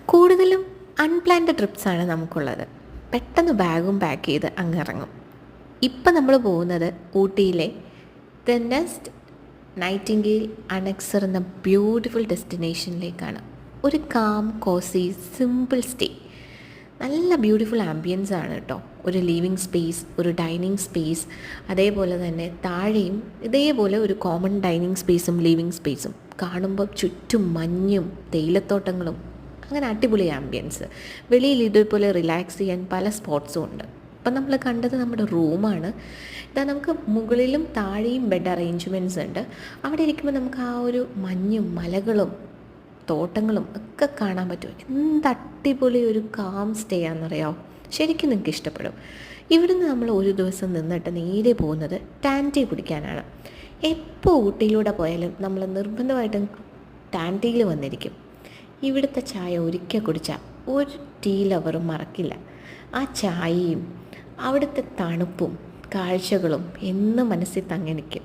കൂടുതലും അൺപ്ലാൻഡ് ട്രിപ്സാണ് നമുക്കുള്ളത്. പെട്ടെന്ന് ബാഗും പാക്ക് ചെയ്ത് അങ്ങ് ഇറങ്ങും. ഇപ്പം നമ്മൾ പോകുന്നത് ഊട്ടിയിലെ ദ നെസ്റ്റ് നൈറ്റിംഗേൽ അണക്സർ എന്ന ബ്യൂട്ടിഫുൾ ഡെസ്റ്റിനേഷനിലേക്കാണ്. ഒരു കാം കോസി സിമ്പിൾ സ്റ്റേ, നല്ല ബ്യൂട്ടിഫുൾ ആംബിയൻസ് ആണ് കേട്ടോ. ഒരു ലിവിങ് സ്പേസ്, ഒരു ഡൈനിങ് സ്പേസ്, അതേപോലെ തന്നെ താഴെയും ഇതേപോലെ ഒരു കോമൺ ഡൈനിങ് സ്പേസും ലിവിങ് സ്പേസും. കാണുമ്പോൾ ചുറ്റും മഞ്ഞും തേയിലത്തോട്ടങ്ങളും, അങ്ങനെ അടിപൊളി ആംബിയൻസ്. വെളിയിൽ ഇതേപോലെ റിലാക്സ് ചെയ്യാൻ പല സ്പോട്ട്സും ഉണ്ട്. ഇപ്പം നമ്മൾ കണ്ടത് നമ്മുടെ റൂമാണ്. ഇതാ നമുക്ക് മുകളിലും താഴെയും ബെഡ് അറേഞ്ച്മെൻറ്റ്സ് ഉണ്ട്. അവിടെ ഇരിക്കുമ്പോൾ നമുക്ക് ആ ഒരു മഞ്ഞും മലകളും തോട്ടങ്ങളും ഒക്കെ കാണാൻ പറ്റും. എന്ത് അടിപൊളി ഒരു കാം സ്റ്റേ ആണെന്നറിയാമോ. ശരിക്കും നിങ്ങൾക്ക് ഇഷ്ടപ്പെടും. ഇവിടുന്ന് നമ്മൾ ഒരു ദിവസം നിന്നിട്ട് നേരെ പോകുന്നത് ടാൻ ടീ കുടിക്കാനാണ്. എപ്പോൾ ഊട്ടിയിലൂടെ പോയാലും നമ്മൾ നിർബന്ധമായിട്ടും ടാൻ ടീയിൽ വന്നിരിക്കും. ഇവിടുത്തെ ചായ ഒരിക്കൽ കുടിച്ചാൽ ഒരു ടീ ലവറും മറക്കില്ല. ആ ചായയും അവിടുത്തെ തണുപ്പും കാഴ്ചകളും എന്നും മനസ്സിൽ തങ്ങി നിൽക്കും.